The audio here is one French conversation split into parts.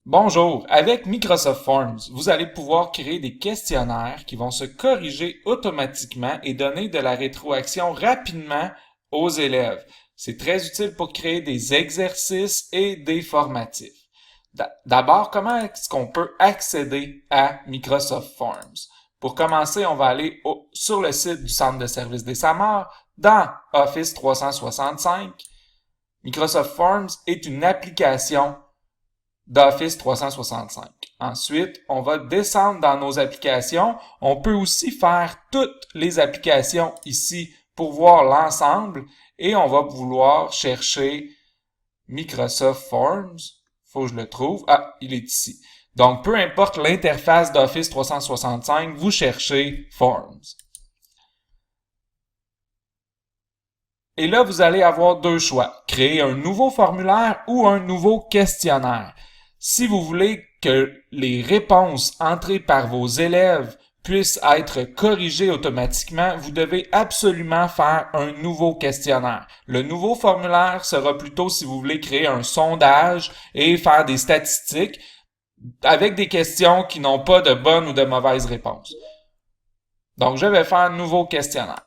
Bonjour, avec Microsoft Forms, vous allez pouvoir créer des questionnaires qui vont se corriger automatiquement et donner de la rétroaction rapidement aux élèves. C'est très utile pour créer des exercices et des formatifs. D'abord, comment est-ce qu'on peut accéder à Microsoft Forms? Pour commencer, on va aller sur le site du Centre de services des SAMAR dans Office 365. Microsoft Forms est une application d'Office 365. Ensuite, on va descendre dans nos applications. On peut aussi faire toutes les applications ici pour voir l'ensemble et on va vouloir chercher Microsoft Forms. Faut que je le trouve. Ah, il est ici. Donc, peu importe l'interface d'Office 365, vous cherchez Forms. Et là, vous allez avoir deux choix. Créer un nouveau formulaire ou un nouveau questionnaire. Si vous voulez que les réponses entrées par vos élèves puissent être corrigées automatiquement, vous devez absolument faire un nouveau questionnaire. Le nouveau formulaire sera plutôt si vous voulez créer un sondage et faire des statistiques avec des questions qui n'ont pas de bonnes ou de mauvaises réponses. Donc, je vais faire un nouveau questionnaire.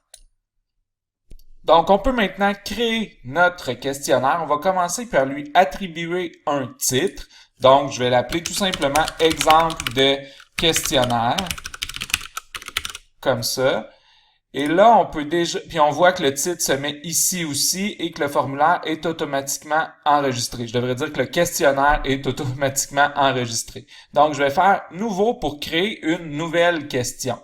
Donc, on peut maintenant créer notre questionnaire. On va commencer par lui attribuer un titre. Donc, je vais l'appeler tout simplement exemple de questionnaire. Comme ça. Et là, on peut déjà, puis on voit que le titre se met ici aussi et que le formulaire est automatiquement enregistré. Je devrais dire que le questionnaire est automatiquement enregistré. Donc, je vais faire nouveau pour créer une nouvelle question.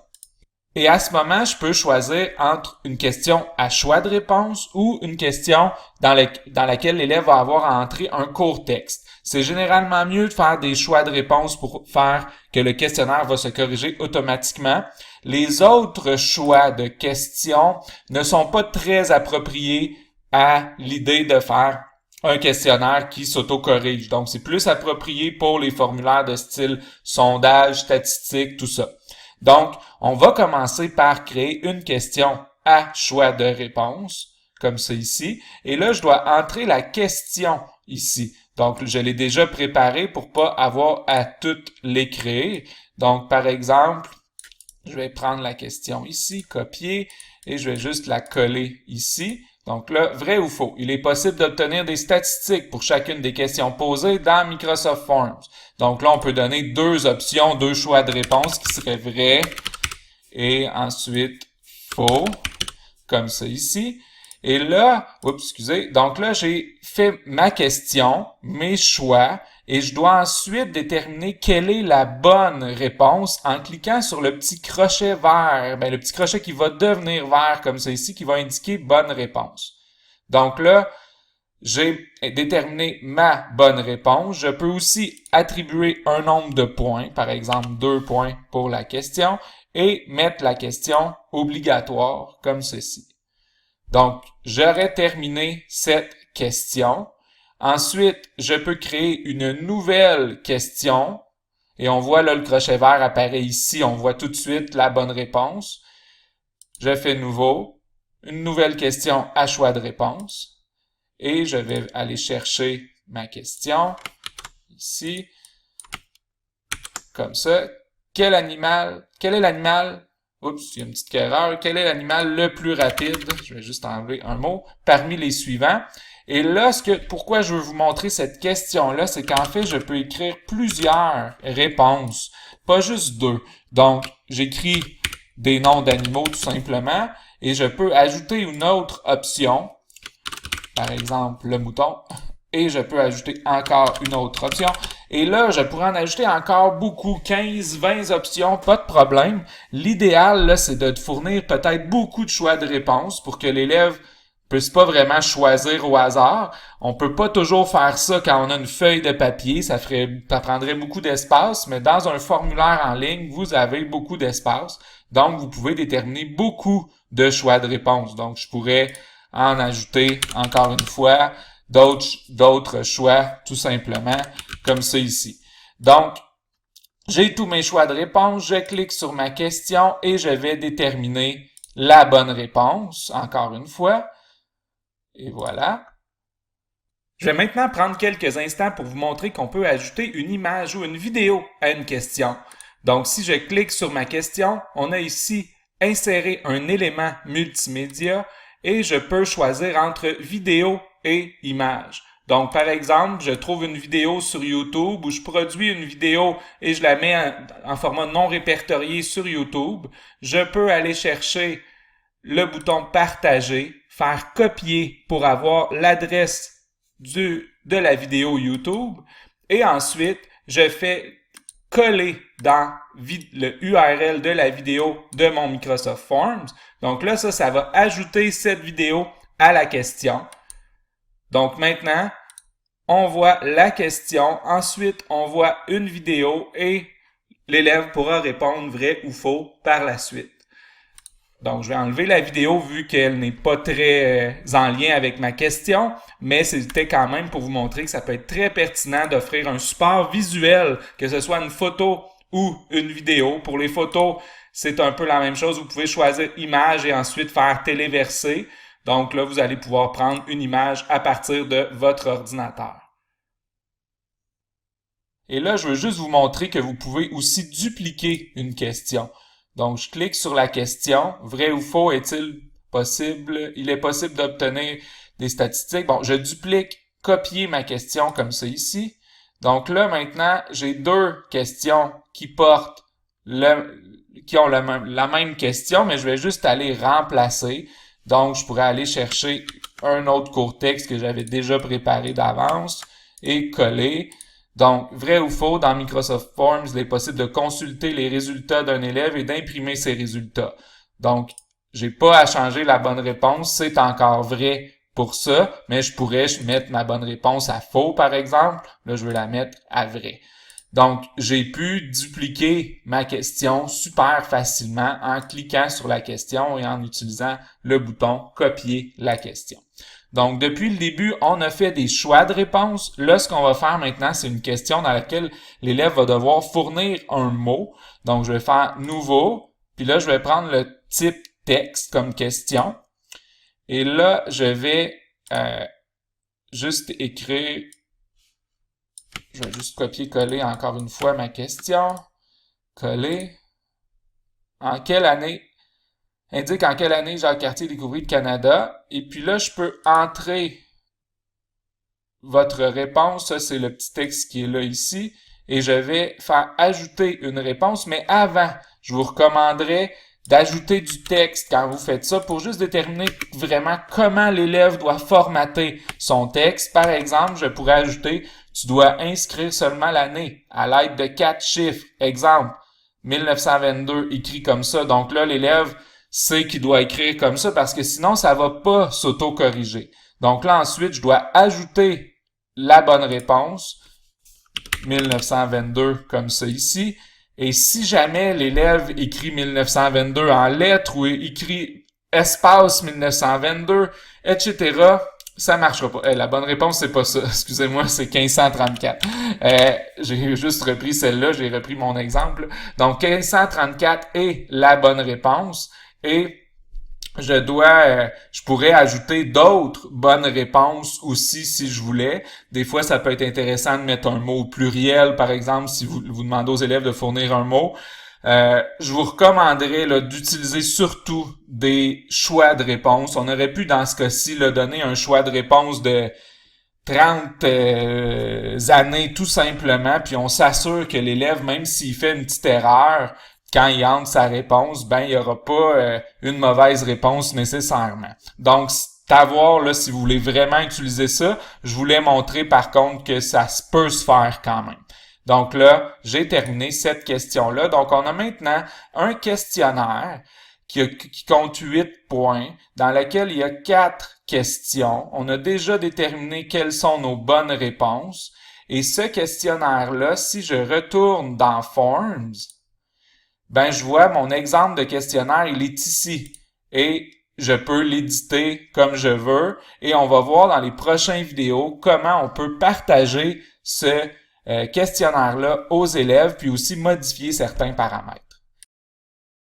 Et à ce moment, je peux choisir entre une question à choix de réponse ou une question dans laquelle l'élève va avoir à entrer un court texte. C'est généralement mieux de faire des choix de réponse pour faire que le questionnaire va se corriger automatiquement. Les autres choix de questions ne sont pas très appropriés à l'idée de faire un questionnaire qui s'auto-corrige. Donc, c'est plus approprié pour les formulaires de style sondage, statistique, tout ça. Donc, on va commencer par créer une question à choix de réponse, comme ça ici. Et là, je dois entrer la question ici. Donc, je l'ai déjà préparé pour pas avoir à toutes les créer. Donc, par exemple, je vais prendre la question ici, copier, et je vais juste la coller ici. Donc là, vrai ou faux? Il est possible d'obtenir des statistiques pour chacune des questions posées dans Microsoft Forms. Donc là, on peut donner deux options, deux choix de réponse qui seraient vrai et ensuite faux, comme ça ici. Et là, excusez, donc là, j'ai fait ma question, mes choix, et je dois ensuite déterminer quelle est la bonne réponse en cliquant sur le petit crochet vert, le petit crochet qui va devenir vert comme ça ici, qui va indiquer bonne réponse. Donc là, j'ai déterminé ma bonne réponse. Je peux aussi attribuer un nombre de points, par exemple 2 points pour la question, et mettre la question obligatoire comme ceci. Donc, j'aurais terminé cette question. Ensuite, je peux créer une nouvelle question. Et on voit là le crochet vert apparaît ici. On voit tout de suite la bonne réponse. Je fais nouveau. Une nouvelle question à choix de réponse. Et je vais aller chercher ma question ici. Comme ça. Quel est l'animal Oups, il y a une petite erreur. Quel est l'animal le plus rapide? Je vais juste enlever un mot. Parmi les suivants. Et là, pourquoi je veux vous montrer cette question-là, c'est qu'en fait, je peux écrire plusieurs réponses, pas juste deux. Donc, j'écris des noms d'animaux tout simplement, et je peux ajouter une autre option, par exemple le mouton, et je peux ajouter encore une autre option. Et là, je pourrais en ajouter encore beaucoup, 15, 20 options, pas de problème. L'idéal, là, c'est de fournir peut-être beaucoup de choix de réponses pour que l'élève puisse pas vraiment choisir au hasard. On peut pas toujours faire ça quand on a une feuille de papier, ça prendrait beaucoup d'espace, mais dans un formulaire en ligne, vous avez beaucoup d'espace. Donc, vous pouvez déterminer beaucoup de choix de réponses. Donc, je pourrais en ajouter encore une fois d'autres choix, tout simplement, comme ça ici. Donc, j'ai tous mes choix de réponse, je clique sur ma question et je vais déterminer la bonne réponse, encore une fois. Et voilà. Je vais maintenant prendre quelques instants pour vous montrer qu'on peut ajouter une image ou une vidéo à une question. Donc, si je clique sur ma question, on a ici insérer un élément multimédia et je peux choisir entre vidéo et image. Donc, par exemple, je trouve une vidéo sur YouTube ou je produis une vidéo et je la mets en format non répertorié sur YouTube. Je peux aller chercher le bouton partager, faire copier pour avoir l'adresse de la vidéo YouTube et ensuite je fais coller dans le URL de la vidéo de mon Microsoft Forms. Donc là, ça va ajouter cette vidéo à la question. Donc maintenant, on voit la question, ensuite on voit une vidéo et l'élève pourra répondre vrai ou faux par la suite. Donc, je vais enlever la vidéo vu qu'elle n'est pas très en lien avec ma question, mais c'était quand même pour vous montrer que ça peut être très pertinent d'offrir un support visuel, que ce soit une photo ou une vidéo. Pour les photos, c'est un peu la même chose. Vous pouvez choisir image et ensuite faire téléverser. Donc là, vous allez pouvoir prendre une image à partir de votre ordinateur. Et là, je veux juste vous montrer que vous pouvez aussi dupliquer une question. Donc, je clique sur la question. Vrai ou faux est-il possible? Il est possible d'obtenir des statistiques. Bon, je duplique, copier ma question comme ça ici. Donc là, maintenant, j'ai deux questions qui portent qui ont la même question, mais je vais juste aller remplacer. Donc, je pourrais aller chercher un autre court texte que j'avais déjà préparé d'avance et coller. Donc, vrai ou faux, dans Microsoft Forms, il est possible de consulter les résultats d'un élève et d'imprimer ses résultats. Donc, j'ai pas à changer la bonne réponse, c'est encore vrai pour ça, mais je pourrais mettre ma bonne réponse à faux, par exemple. Là, je veux la mettre à vrai. Donc, j'ai pu dupliquer ma question super facilement en cliquant sur la question et en utilisant le bouton « Copier la question ». Donc, depuis le début, on a fait des choix de réponses. Là, ce qu'on va faire maintenant, c'est une question dans laquelle l'élève va devoir fournir un mot. Donc, je vais faire « Nouveau », puis là, je vais prendre le type texte comme question. Et là, je vais juste écrire, je vais juste copier-coller encore une fois ma question. Coller. En quelle année? Indique en quelle année Jacques Cartier découvrit le Canada. Et puis là, je peux entrer votre réponse. Ça, c'est le petit texte qui est là ici. Et je vais faire ajouter une réponse. Mais avant, je vous recommanderais d'ajouter du texte quand vous faites ça pour juste déterminer vraiment comment l'élève doit formater son texte. Par exemple, je pourrais ajouter « Tu dois inscrire seulement l'année à l'aide de 4 chiffres. » Exemple, 1922 écrit comme ça. Donc là, l'élève sait qu'il doit écrire comme ça parce que sinon, ça va pas s'auto-corriger. Donc là, ensuite, je dois ajouter la bonne réponse, 1922 comme ça ici. Et si jamais l'élève écrit 1922 en lettres ou écrit espace 1922, etc., ça marchera pas. La bonne réponse, c'est pas ça. Excusez-moi, c'est 1534. J'ai juste repris celle-là, j'ai repris mon exemple. Donc, 1534 est la bonne réponse. Et je pourrais ajouter d'autres bonnes réponses aussi si je voulais. Des fois, ça peut être intéressant de mettre un mot au pluriel, par exemple, si vous demandez aux élèves de fournir un mot. Je vous recommanderais d'utiliser surtout des choix de réponse. On aurait pu, dans ce cas-ci, donner un choix de réponse de 30 années tout simplement, puis on s'assure que l'élève, même s'il fait une petite erreur, quand il entre sa réponse, il n'y aura pas une mauvaise réponse nécessairement. Donc, c'est à voir là, si vous voulez vraiment utiliser ça. Je voulais montrer par contre que ça peut se faire quand même. Donc là, j'ai terminé cette question-là. Donc, on a maintenant un questionnaire qui compte 8 points, dans lequel il y a 4 questions. On a déjà déterminé quelles sont nos bonnes réponses. Et ce questionnaire-là, si je retourne dans Forms, je vois mon exemple de questionnaire, il est ici. Et je peux l'éditer comme je veux. Et on va voir dans les prochaines vidéos comment on peut partager ce questionnaire-là aux élèves, puis aussi modifier certains paramètres.